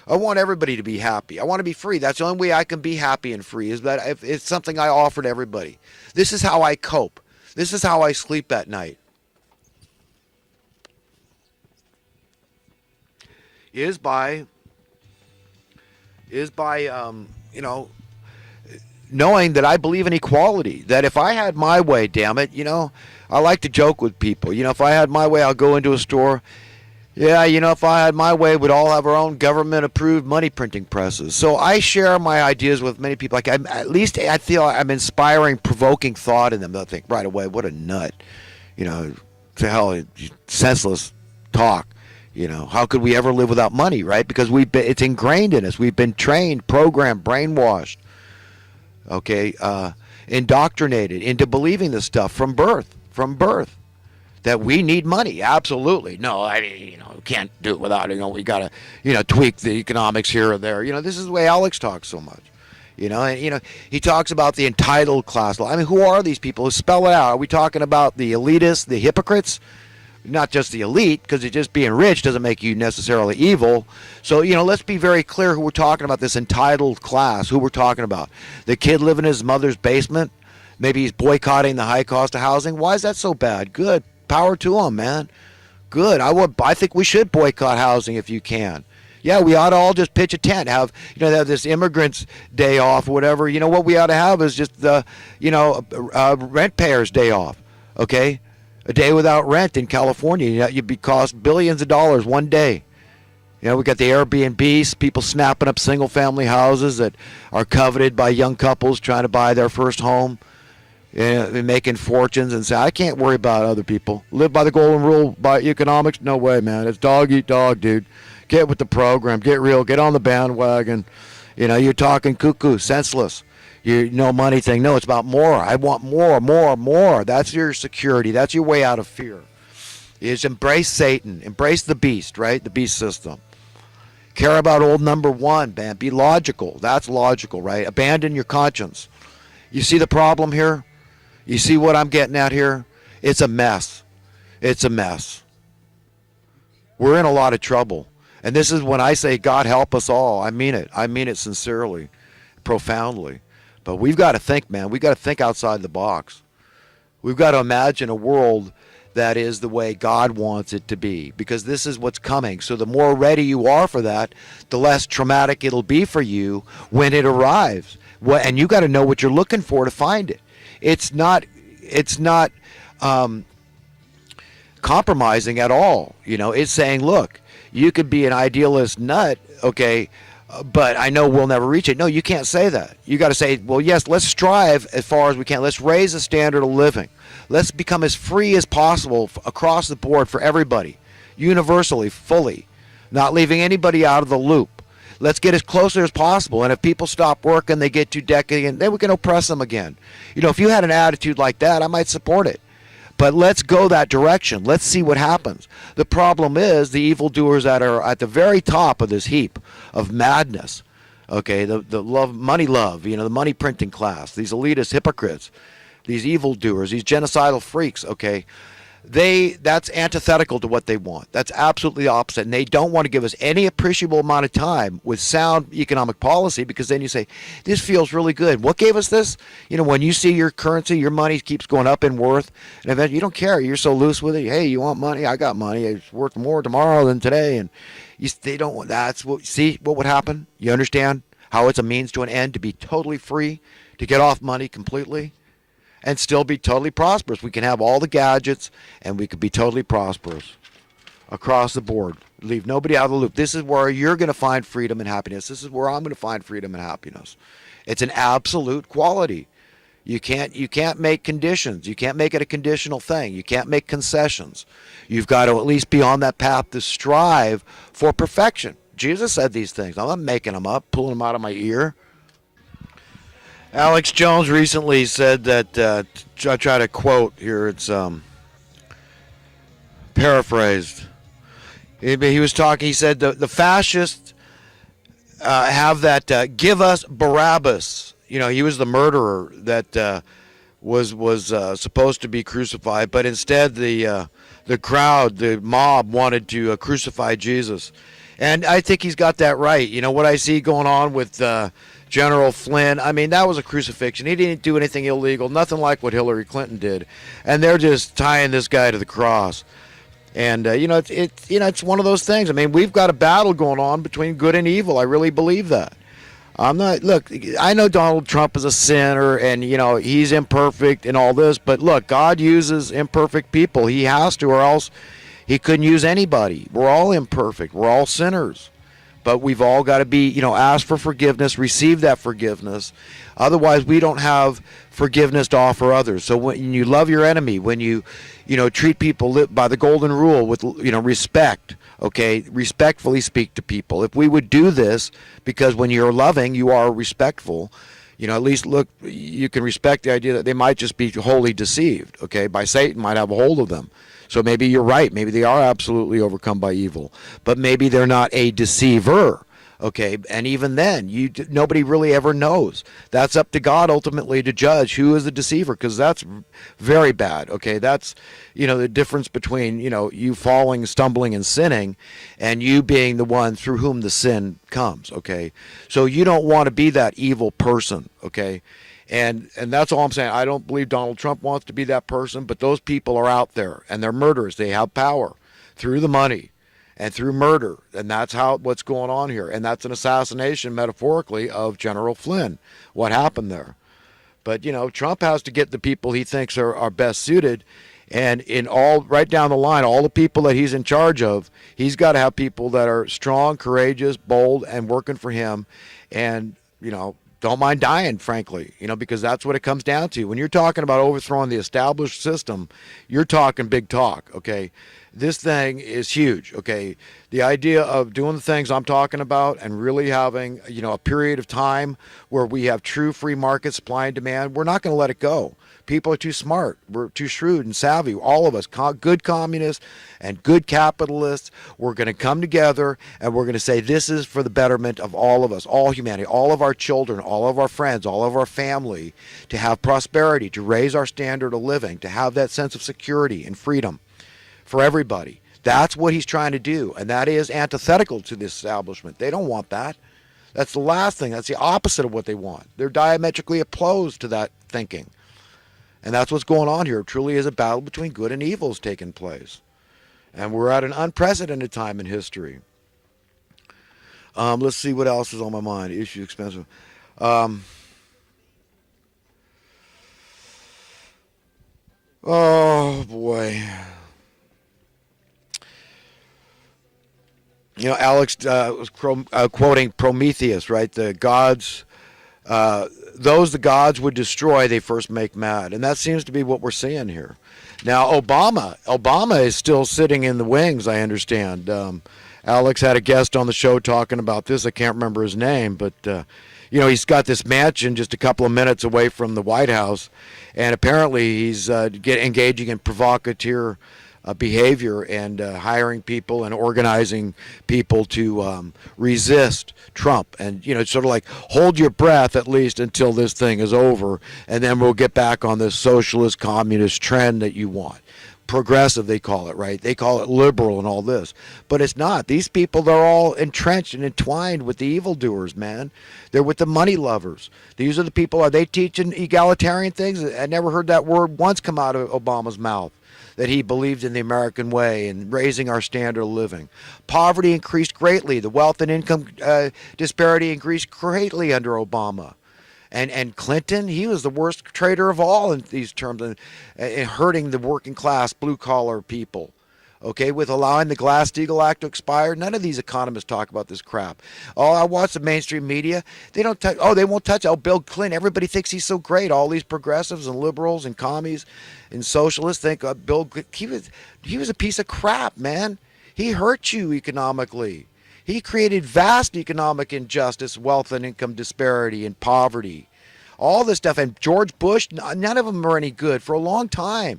I want everybody to be happy. I want to be free. That's the only way I can be happy and free, is that if it's something I offer to everybody. This is how I cope. This is how I sleep at night. Is by you know, knowing that I believe in equality. That if I had my way, damn it, I like to joke with people. If I had my way, I'll go into a store. Yeah, if I had my way, we'd all have our own government-approved money printing presses. So I share my ideas with many people. Like at least I feel I'm inspiring, provoking thought in them. They'll think right away, what a nut. To hell, senseless talk. How could we ever live without money, right? Because it's ingrained in us. We've been trained, programmed, brainwashed, okay, indoctrinated into believing this stuff from birth, that we need money. Absolutely. No, we can't do it without it. We got to, tweak the economics here or there. This is the way Alex talks so much. And he talks about the entitled class. I mean, who are these people? Spell it out. Are we talking about the elitists, the hypocrites? Not just the elite, because just being rich doesn't make you necessarily evil. So, let's be very clear who we're talking about, this entitled class, who we're talking about. The kid living in his mother's basement, maybe he's boycotting the high cost of housing. Why is that so bad? Good. Power to him, man. Good. I think we should boycott housing if you can. Yeah, we ought to all just pitch a tent, have this immigrants day off or whatever. What we ought to have is just the rent payers day off. Okay? A day without rent in California, you'd be cost billions of dollars one day. We got the Airbnbs, people snapping up single-family houses that are coveted by young couples trying to buy their first home, making fortunes, and say, I can't worry about other people. Live by the golden rule, by economics? No way, man. It's dog eat dog, dude. Get with the program. Get real. Get on the bandwagon. You're talking cuckoo, senseless. Money thing. No, it's about more. I want more. That's your security. That's your way out of fear. Is embrace Satan. Embrace the beast, right? The beast system. Care about old number one, man. Be logical. That's logical, right? Abandon your conscience. You see the problem here? You see what I'm getting at here? It's a mess. It's a mess. We're in a lot of trouble. And this is when I say, God help us all. I mean it. I mean it sincerely, profoundly. But we've got to think, man. We've got to think outside the box. We've got to imagine a world that is the way God wants it to be, because this is what's coming. So the more ready you are for that, the less traumatic it'll be for you when it arrives. And you got to know what you're looking for to find it. It's not compromising at all. It's saying, look, you could be an idealist nut, okay, but I know we'll never reach it. No, you can't say that. You got to say, well, yes, let's strive as far as we can. Let's raise the standard of living. Let's become as free as possible across the board for everybody, universally, fully, not leaving anybody out of the loop. Let's get as closer as possible. And if people stop working, they get too decadent, then we can oppress them again. If you had an attitude like that, I might support it. But let's go that direction. Let's see what happens. The problem is the evildoers that are at the very top of this heap of madness, okay, the money love, the money printing class, these elitist hypocrites, these evildoers, these genocidal freaks, okay, that's antithetical to what they want. That's absolutely the opposite. And they don't want to give us any appreciable amount of time with sound economic policy, because then you say, this feels really good. What gave us this? When you see your currency, your money keeps going up in worth, and eventually you don't care. You're so loose with it. Hey, you want money? I got money. It's worth more tomorrow than today. And they don't want, see what would happen? You understand how it's a means to an end to be totally free, to get off money completely, and still be totally prosperous. We can have all the gadgets, and we could be totally prosperous across the board. Leave nobody out of the loop. This is where you're going to find freedom and happiness. This is where I'm going to find freedom and happiness. It's an absolute quality. You can't make conditions. You can't make it a conditional thing. You can't make concessions. You've got to at least be on that path to strive for perfection. Jesus said these things. I'm not making them up, pulling them out of my ear. Alex Jones recently said that, I try to quote here, it's paraphrased. He was talking, he said, the fascists have that, give us Barabbas. He was the murderer that was supposed to be crucified, but instead the crowd, the mob wanted to crucify Jesus. And I think he's got that right. What I see going on with General Flynn, I mean, that was a crucifixion. He didn't do anything illegal, nothing like what Hillary Clinton did. And they're just tying this guy to the cross. And it's one of those things. I mean, we've got a battle going on between good and evil. I really believe that. I'm not. Look, I know Donald Trump is a sinner, and he's imperfect and all this. But look, God uses imperfect people. He has to, or else He couldn't use anybody. We're all imperfect. We're all sinners. But we've all got to be, ask for forgiveness, receive that forgiveness. Otherwise, we don't have forgiveness to offer others. So when you love your enemy, when you, treat people by the golden rule with, respect, okay, respectfully speak to people. If we would do this, because when you're loving, you are respectful, at least look, you can respect the idea that they might just be wholly deceived, okay, by Satan might have a hold of them. So maybe you're right. Maybe they are absolutely overcome by evil, but maybe they're not a deceiver. Okay, and even then, nobody really ever knows. That's up to God ultimately to judge who is the deceiver, because that's very bad. Okay, that's the difference between you falling, stumbling, and sinning, and you being the one through whom the sin comes. Okay, so you don't want to be that evil person. Okay. And that's all I'm saying. I don't believe Donald Trump wants to be that person, but those people are out there, and they're murderers. They have power through the money and through murder, and that's what's going on here. And that's an assassination, metaphorically, of General Flynn, what happened there. But, Trump has to get the people he thinks are best suited, and right down the line, all the people that he's in charge of, he's got to have people that are strong, courageous, bold, and working for him, and, don't mind dying, frankly, because that's what it comes down to. When you're talking about overthrowing the established system, you're talking big talk, okay? This thing is huge, okay? The idea of doing the things I'm talking about and really having, a period of time where we have true free market supply and demand, we're not going to let it go. People are too smart. We're too shrewd and savvy. All of us, good communists and good capitalists, we're going to come together and we're going to say this is for the betterment of all of us, all humanity, all of our children, all of our friends, all of our family, to have prosperity, to raise our standard of living, to have that sense of security and freedom for everybody. That's what he's trying to do, and that is antithetical to the establishment. They don't want that. That's the last thing. That's the opposite of what they want. They're diametrically opposed to that thinking. And that's what's going on here. It truly is a battle between good and evil is taking place. And we're at an unprecedented time in history. Let's see what else is on my mind. Issue expensive. Oh, boy. Alex was quoting Prometheus, right? The gods... those the gods would destroy, they first make mad. And that seems to be what we're seeing here. Now, Obama is still sitting in the wings, I understand. Alex had a guest on the show talking about this. I can't remember his name, but, he's got this mansion just a couple of minutes away from the White House. And apparently he's engaging in provocateur behavior and hiring people and organizing people to resist Trump. And, it's sort of like hold your breath at least until this thing is over, and then we'll get back on this socialist communist trend that you want. Progressive, they call it, right? They call it liberal and all this. But it's not. These people, they're all entrenched and entwined with the evildoers, man. They're with the money lovers. These are the people, are they teaching egalitarian things? I never heard that word once come out of Obama's mouth, that he believed in the American way and raising our standard of living. Poverty increased greatly. The wealth and income disparity increased greatly under Obama. And Clinton, he was the worst traitor of all in these terms, and hurting the working class, blue-collar people. Okay, with allowing the Glass-Steagall Act to expire. None of these economists talk about this crap. Oh, I watch the mainstream media. They don't touch. Oh, they won't touch. Oh, Bill Clinton. Everybody thinks he's so great. All these progressives and liberals and commies and socialists think Bill. He was a piece of crap, man. He hurt you economically. He created vast economic injustice, wealth and income disparity, and poverty. All this stuff. And George Bush. None of them are any good for a long time.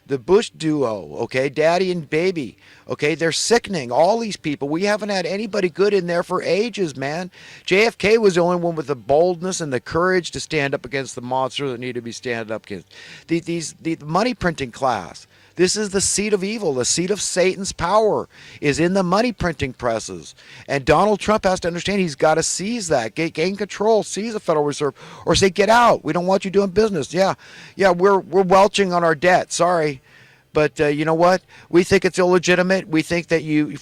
The Bush duo, okay, daddy and baby, okay, they're sickening. All these people, we haven't had anybody good in there for ages, man. JFK was the only one with the boldness and the courage to stand up against the monster that needed to be standing up against. The money printing class, This is the seat of evil. The seat of Satan's power is in the money printing presses. And Donald Trump has to understand he's got to seize that, gain control, seize the Federal Reserve, or say, get out. We don't want you doing business. Yeah, we're welching on our debt. Sorry. But you know what? We think it's illegitimate. We think that you